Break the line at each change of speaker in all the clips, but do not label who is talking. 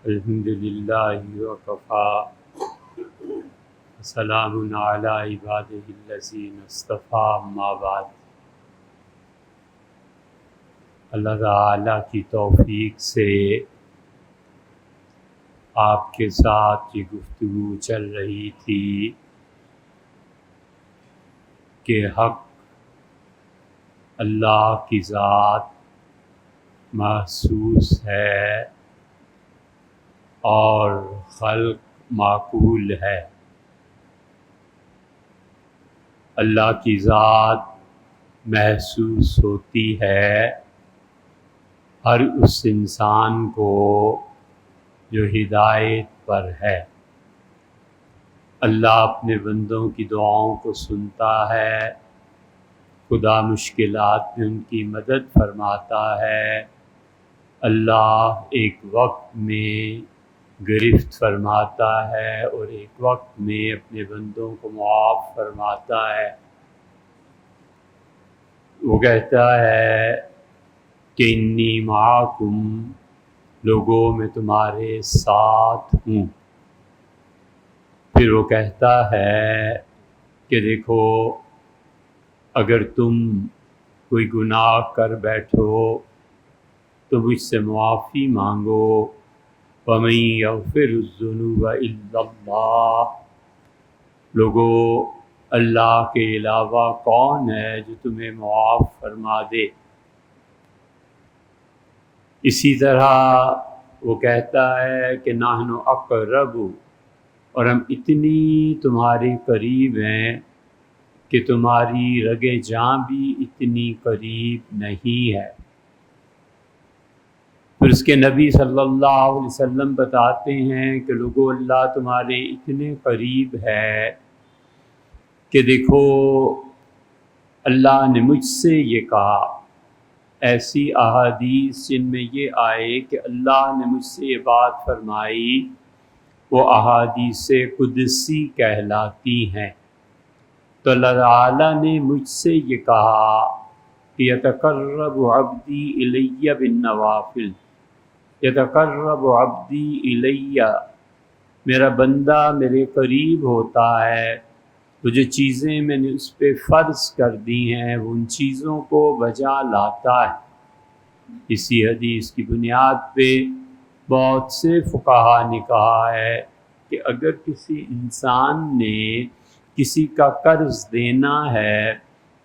الحمد للہ وکفی وسلام علی عبادہ الذین اصطفیٰ اما بعد۔ اللہ تعالیٰ کی توفیق سے آپ کے ساتھ یہ گفتگو چل رہی تھی کہ حق اللہ کی ذات محسوس ہے اور خلق معقول ہے۔ اللہ کی ذات محسوس ہوتی ہے ہر اس انسان کو جو ہدایت پر ہے۔ اللہ اپنے بندوں کی دعاؤں کو سنتا ہے، خدا مشکلات میں ان کی مدد فرماتا ہے۔ اللہ ایک وقت میں گرفت فرماتا ہے اور ایک وقت میں اپنے بندوں کو معاف فرماتا ہے۔ وہ کہتا ہے کہ انی معاکم، لوگوں میں تمہارے ساتھ ہوں۔ پھر وہ کہتا ہے کہ دیکھو، اگر تم کوئی گناہ کر بیٹھو تو مجھ سے معافی مانگو۔ وَمَن يَغْفِرُ الذُّنُوبَ إِلَّا اللَّهُ، لوگو اللہ کے علاوہ کون ہے جو تمہیں معاف فرما دے۔ اسی طرح وہ کہتا ہے کہ نحن اقرب، اور ہم اتنی تمہارے قریب ہیں کہ تمہاری رگ جاں بھی اتنی قریب نہیں ہے۔ پھر اس کے نبی صلی اللہ علیہ وسلم بتاتے ہیں کہ لوگو اللہ تمہارے اتنے قریب ہے کہ دیکھو اللہ نے مجھ سے یہ کہا۔ ایسی احادیث جن میں یہ آئے کہ اللہ نے مجھ سے یہ بات فرمائی، وہ احادیث قدسی کہلاتی ہیں۔ تو اللہ تعالیٰ نے مجھ سے یہ کہا کہ یتقرب عبدی الی بالنوافل، یتقرب عبدی الی، میرا بندہ میرے قریب ہوتا ہے تو جو چیزیں میں نے اس پہ فرض کر دی ہیں وہ ان چیزوں کو بجا لاتا ہے۔ اسی حدیث کی بنیاد پہ بہت سے فقہا نے کہا ہے کہ اگر کسی انسان نے کسی کا قرض دینا ہے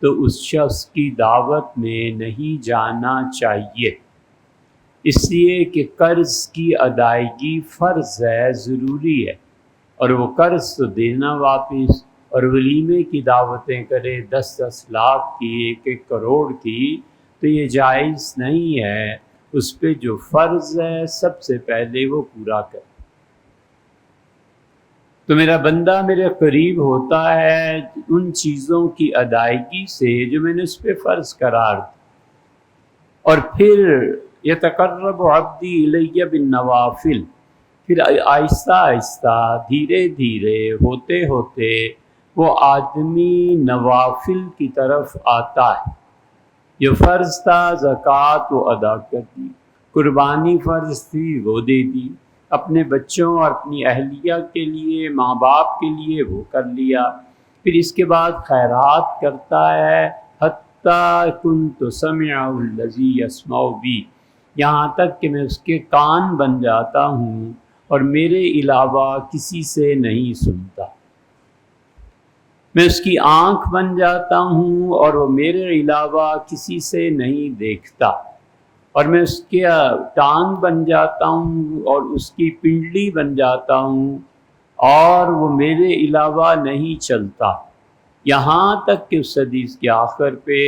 تو اس شخص کی دعوت میں نہیں جانا چاہیے، اس لیے کہ قرض کی ادائیگی فرض ہے، ضروری ہے، اور وہ قرض تو دینا واپس، اور ولیمے کی دعوتیں کرے 10-10 لاکھ کی، 1-1 کروڑ کی، تو یہ جائز نہیں ہے۔ اس پہ جو فرض ہے سب سے پہلے وہ پورا کرے۔ تو میرا بندہ میرے قریب ہوتا ہے ان چیزوں کی ادائیگی سے جو میں نے اس پہ فرض قرار دی۔ اور پھر یتقرب عبدی الی بالنوافل، پھر آہستہ آہستہ دھیرے دھیرے ہوتے ہوتے وہ آدمی نوافل کی طرف آتا ہے۔ یہ فرض تھا زکوٰۃ وہ ادا کر دی، قربانی فرض تھی وہ دے دی، اپنے بچوں اور اپنی اہلیہ کے لیے، ماں باپ کے لیے وہ کر لیا۔ پھر اس کے بعد خیرات کرتا ہے، حتیٰ کنت سمعہ الذی یسمع بی، یہاں تک کہ میں اس کے کان بن جاتا ہوں اور میرے علاوہ کسی سے نہیں سنتا۔ میں اس کی آنکھ بن جاتا ہوں اور وہ میرے علاوہ کسی سے نہیں دیکھتا، اور میں اس کے ٹانگ بن جاتا ہوں اور اس کی پنڈلی بن جاتا ہوں اور وہ میرے علاوہ نہیں چلتا۔ یہاں تک کہ اس حدیث کے آخر پہ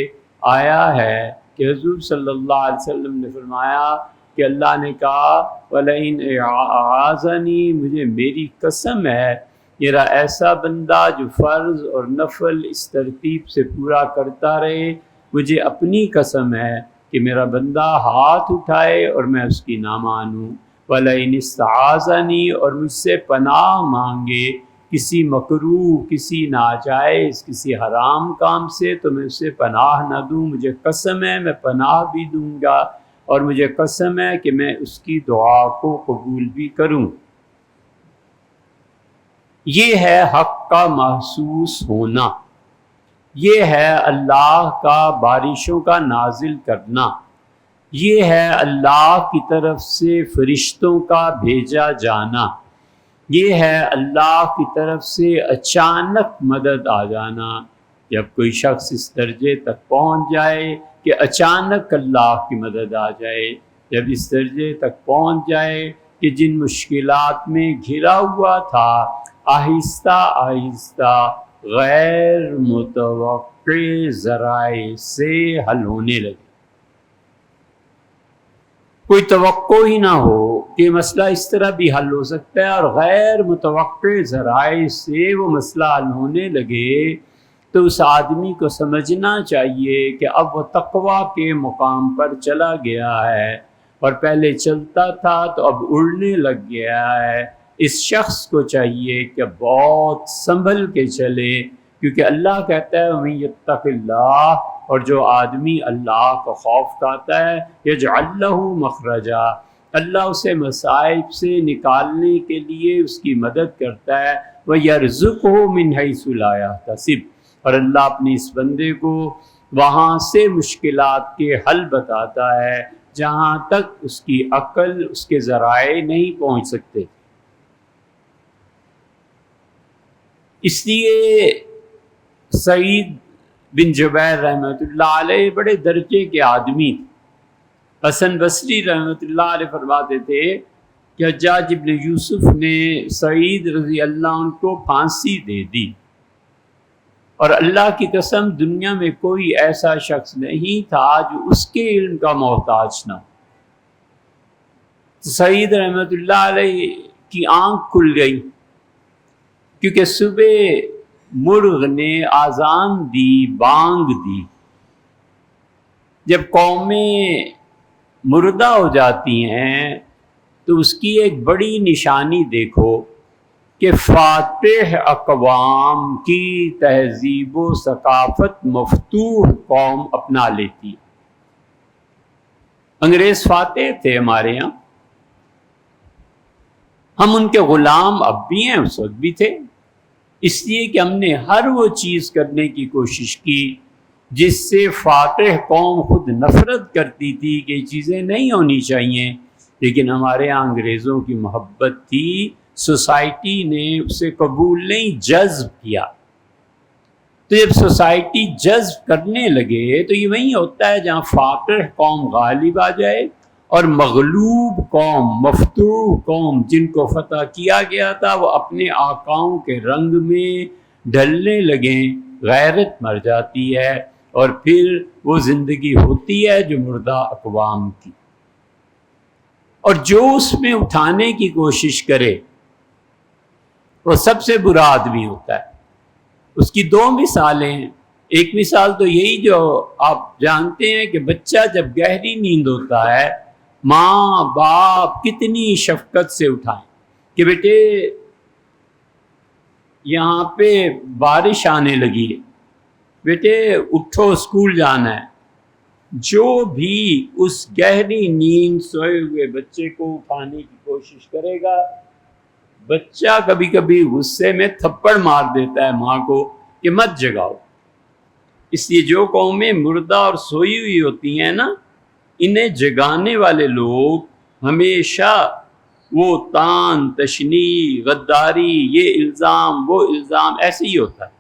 آیا ہے کہ حضور صلی اللہ علیہ وسلم نے فرمایا کہ اللہ نے کہا وَلَئِنْ أَعَاذَنِي، مجھے میری قسم ہے میرا ایسا بندہ جو فرض اور نفل اس ترتیب سے پورا کرتا رہے، مجھے اپنی قسم ہے کہ میرا بندہ ہاتھ اٹھائے اور میں اس کی نہ مانوں۔ وَلَئِنِ اسْتَعَاذَنِي، اور مجھ سے پناہ مانگے کسی مکروہ، کسی ناجائز، کسی حرام کام سے، تو میں اسے پناہ نہ دوں، مجھے قسم ہے میں پناہ بھی دوں گا۔ اور مجھے قسم ہے کہ میں اس کی دعا کو قبول بھی کروں۔ یہ ہے حق کا محسوس ہونا، یہ ہے اللہ کا بارشوں کا نازل کرنا، یہ ہے اللہ کی طرف سے فرشتوں کا بھیجا جانا، یہ ہے اللہ کی طرف سے اچانک مدد آ جانا۔ جب کوئی شخص اس درجے تک پہنچ جائے کہ اچانک اللہ کی مدد آ جائے، جب اس درجے تک پہنچ جائے کہ جن مشکلات میں گھرا ہوا تھا آہستہ آہستہ غیر متوقع ذرائع سے حل ہونے لگے۔ کوئی توقع ہی نہ ہو کہ مسئلہ اس طرح بھی حل ہو سکتا ہے، اور غیر متوقع ذرائع سے وہ مسئلہ حل ہونے لگے، تو اس آدمی کو سمجھنا چاہیے کہ اب وہ تقویٰ کے مقام پر چلا گیا ہے، اور پہلے چلتا تھا تو اب اڑنے لگ گیا ہے۔ اس شخص کو چاہیے کہ بہت سنبھل کے چلے، کیونکہ اللہ کہتا ہے وَمَن یتق اللہ، اور جو آدمی اللہ کو خوف کھاتا ہے یجعل لہ مخرجا، اللہ اسے مصائب سے نکالنے کے لیے اس کی مدد کرتا ہے، وَیرزقہ من حیث لا یحتسب، اور اللہ اپنے اس بندے کو وہاں سے مشکلات کے حل بتاتا ہے جہاں تک اس کی عقل، اس کے ذرائع نہیں پہنچ سکتے۔ اس لیے سعید بن جبیر رحمۃ اللہ علیہ بڑے درجے کے آدمی تھے۔ حسن بصری رحمۃ اللہ علیہ فرماتے تھے کہ حجاج ابن یوسف نے سعید رضی اللہ عنہ کو پھانسی دے دی، اور اللہ کی قسم دنیا میں کوئی ایسا شخص نہیں تھا جو اس کے علم کا محتاج نہ ہو۔ سعید رحمۃ اللہ علیہ کی آنکھ کھل گئی، کیونکہ صبح مرغ نے آذان دی، بانگ دی۔ جب قومیں مردہ ہو جاتی ہیں تو اس کی ایک بڑی نشانی دیکھو کہ فاتح اقوام کی تہذیب و ثقافت مفتوح قوم اپنا لیتی ہے۔ انگریز فاتح تھے ہمارے یہاں، ہم ان کے غلام اب بھی ہیں، اس وقت بھی تھے، اس لیے کہ ہم نے ہر وہ چیز کرنے کی کوشش کی جس سے فاتح قوم خود نفرت کرتی تھی کہ یہ چیزیں نہیں ہونی چاہیے، لیکن ہمارے یہاں انگریزوں کی محبت تھی، سوسائٹی نے اسے قبول نہیں، جذب کیا۔ تو جب سوسائٹی جذب کرنے لگے تو یہ وہی ہوتا ہے جہاں فاتح قوم غالب آ جائے، اور مغلوب قوم، مفتوح قوم جن کو فتح کیا گیا تھا وہ اپنے آقاؤں کے رنگ میں ڈھلنے لگیں، غیرت مر جاتی ہے، اور پھر وہ زندگی ہوتی ہے جو مردہ اقوام کی۔ اور جو اس میں اٹھانے کی کوشش کرے وہ سب سے برا آدمی ہوتا ہے۔ اس کی دو مثالیں ہیں۔ ایک مثال تو یہی جو آپ جانتے ہیں کہ بچہ جب گہری نیند ہوتا ہے، ماں باپ کتنی شفقت سے اٹھائیں کہ بیٹے یہاں پہ بارش آنے لگی ہے، بیٹے اٹھو اسکول جانا ہے۔ جو بھی اس گہری نیند سوئے ہوئے بچے کو اٹھانے کی کوشش کرے گا، بچہ کبھی کبھی غصے میں تھپڑ مار دیتا ہے ماں کو کہ مت جگاؤ۔ اس لیے جو قومیں مردہ اور سوئی ہوئی ہوتی ہیں نا، انہیں جگانے والے لوگ ہمیشہ وہ تان تشنی، غداری، یہ الزام وہ الزام، ایسے ہی ہوتا ہے۔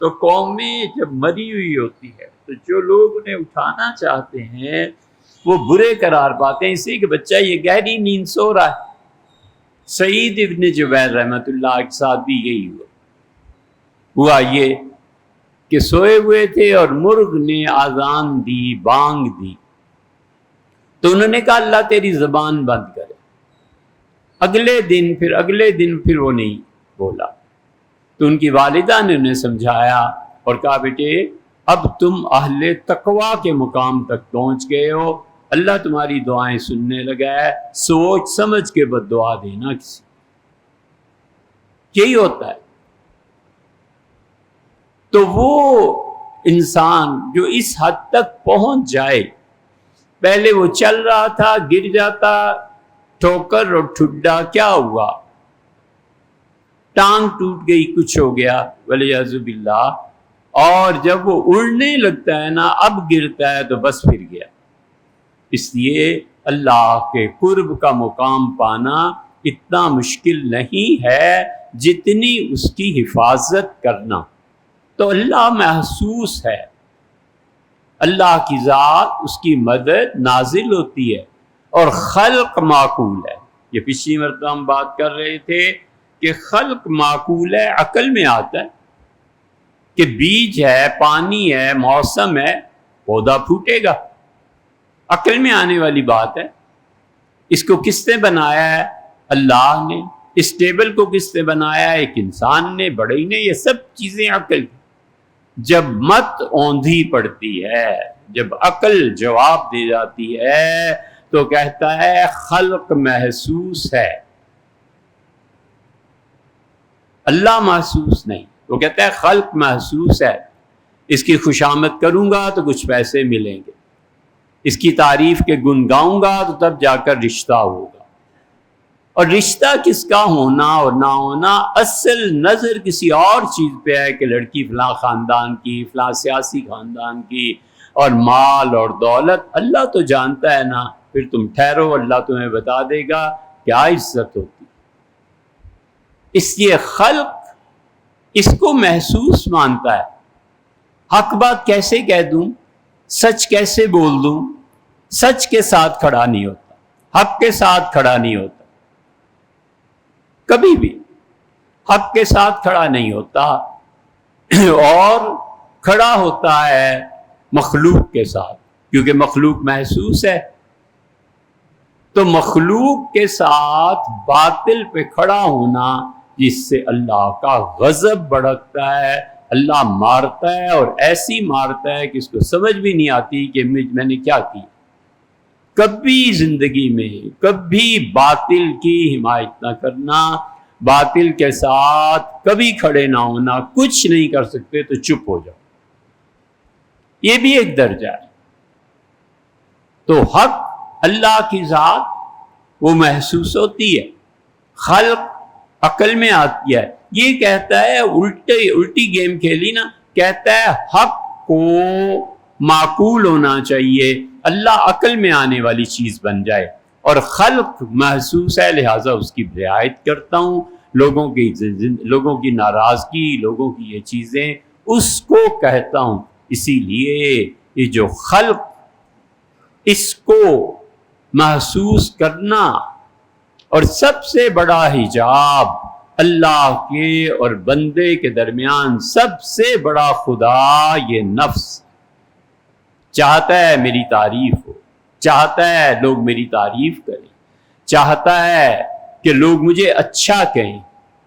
تو قومیں جب مری ہوئی ہوتی ہے تو جو لوگ انہیں اٹھانا چاہتے ہیں وہ برے قرار پاتے ہیں، اس لیے کہ بچہ یہ گہری نیند سو رہا ہے۔ سعید ابن جبیر رحمۃ اللہ کے ساتھ بھی یہی ہوا یہ کہ سوئے ہوئے تھے اور مرغ نے آذان دی، بانگ دی، تو انہوں نے کہا اللہ تیری زبان بند کرے۔ اگلے دن پھر وہ نہیں بولا، تو ان کی والدہ نے انہیں سمجھایا اور کہا بیٹے اب تم اہل تقویٰ کے مقام تک پہنچ گئے ہو، اللہ تمہاری دعائیں سننے لگا ہے، سوچ سمجھ کے بد دعا دینا کسی۔ یہی ہوتا ہے۔ تو وہ انسان جو اس حد تک پہنچ جائے پہلے وہ چل رہا تھا، گر جاتا، ٹھوکر اور ٹھڈا، کیا ہوا؟ ٹانگ ٹوٹ گئی، کچھ ہو گیا والعیاذ باللہ۔ اور جب وہ اڑنے لگتا ہے نا، اب گرتا ہے تو بس پھر گیا۔ اس لیے اللہ کے قرب کا مقام پانا اتنا مشکل نہیں ہے جتنی اس کی حفاظت کرنا۔ تو اللہ محسوس ہے، اللہ کی ذات، اس کی مدد نازل ہوتی ہے، اور خلق معقول ہے۔ یہ پچھلی مرتبہ ہم بات کر رہے تھے کہ خلق معقول ہے، عقل میں آتا ہے کہ بیج ہے، پانی ہے، موسم ہے، پودا پھوٹے گا، عقل میں آنے والی بات ہے۔ اس کو کس نے بنایا ہے؟ اللہ نے۔ اس ٹیبل کو کس نے بنایا ہے؟ ایک انسان نے، بڑے نے۔ یہ سب چیزیں عقل کی۔ جب مت اوندھی پڑتی ہے، جب عقل جواب دے جاتی ہے تو کہتا ہے خلق محسوس ہے، اللہ محسوس نہیں۔ وہ کہتا ہے خلق محسوس ہے، اس کی خوشامد کروں گا تو کچھ پیسے ملیں گے، اس کی تعریف کے گن گاؤں گا تو تب جا کر رشتہ ہوگا۔ اور رشتہ کس کا ہونا اور نہ ہونا اصل نظر کسی اور چیز پہ ہے کہ لڑکی فلاں خاندان کی، فلاں سیاسی خاندان کی، اور مال اور دولت اللہ تو جانتا ہے نا۔ پھر تم ٹھہرو، اللہ تمہیں بتا دے گا کیا عزت ہوتی۔ اس لیے خلق اس کو محسوس مانتا ہے۔ حق بات کیسے کہہ دوں، سچ کیسے بول دوں؟ سچ کے ساتھ کھڑا نہیں ہوتا، حق کے ساتھ کھڑا نہیں ہوتا، کبھی بھی حق کے ساتھ کھڑا نہیں ہوتا، اور کھڑا ہوتا ہے مخلوق کے ساتھ، کیونکہ مخلوق محسوس ہے۔ تو مخلوق کے ساتھ باطل پہ کھڑا ہونا، جس سے اللہ کا غضب بھڑکتا ہے، اللہ مارتا ہے، اور ایسی مارتا ہے کہ اس کو سمجھ بھی نہیں آتی کہ میں نے کیا کیا۔ کبھی زندگی میں کبھی باطل کی حمایت نہ کرنا، باطل کے ساتھ کبھی کھڑے نہ ہونا، کچھ نہیں کر سکتے تو چپ ہو جاؤ، یہ بھی ایک درجہ ہے۔ تو حق، اللہ کی ذات، وہ محسوس ہوتی ہے، خلق عقل میں آتی ہے۔ یہ کہتا ہے الٹی گیم کھیلی نا، کہتا ہے حق کو معقول ہونا چاہیے، اللہ عقل میں آنے والی چیز بن جائے، اور خلق محسوس ہے، لہٰذا اس کی رعایت کرتا ہوں۔ لوگوں کی ناراضگی، لوگوں کی یہ چیزیں اس کو کہتا ہوں۔ اسی لیے یہ جو خلق، اس کو محسوس کرنا، اور سب سے بڑا حجاب اللہ کے اور بندے کے درمیان، سب سے بڑا خدا یہ نفس چاہتا ہے میری تعریف ہو، چاہتا ہے لوگ میری تعریف کریں، چاہتا ہے کہ لوگ مجھے اچھا کہیں۔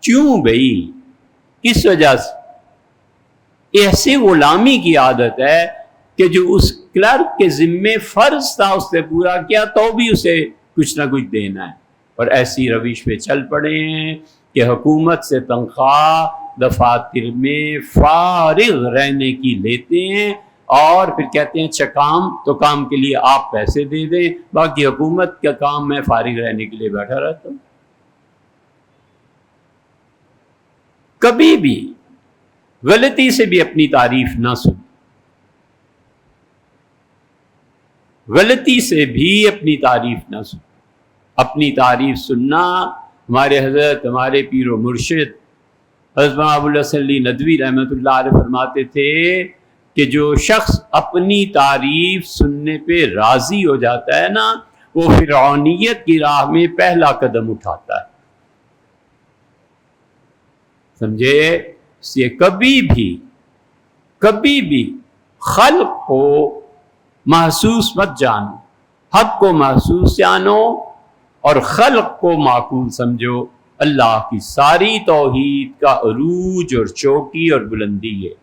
کیوں بھائی؟ کس وجہ سے؟ ایسے غلامی کی عادت ہے کہ جو اس کلرک کے ذمے فرض تھا اس نے پورا کیا تو بھی اسے کچھ نہ کچھ دینا ہے، اور ایسی روش پہ چل پڑے ہیں کہ حکومت سے تنخواہ دفاتر میں فارغ رہنے کی لیتے ہیں، اور پھر کہتے ہیں اچھا کام، تو کام کے لیے آپ پیسے دے دیں، باقی حکومت کا کام میں فارغ رہنے کے لیے بیٹھا رہتا ہوں۔ کبھی بھی غلطی سے بھی اپنی تعریف نہ سن، غلطی سے بھی اپنی تعریف نہ سن۔ اپنی تعریف سننا، ہمارے حضرت، ہمارے پیر و مرشد حضرت ابو الحسن علی ندوی رحمۃ اللہ علیہ فرماتے تھے کہ جو شخص اپنی تعریف سننے پہ راضی ہو جاتا ہے نا، وہ فرعونیت کی راہ میں پہلا قدم اٹھاتا ہے۔ سمجھے؟ اس لیے کبھی بھی خلق کو محسوس مت جانو، حق کو محسوس جانو، اور خلق کو معقول سمجھو۔ اللہ کی ساری توحید کا عروج اور چوٹی اور بلندی ہے۔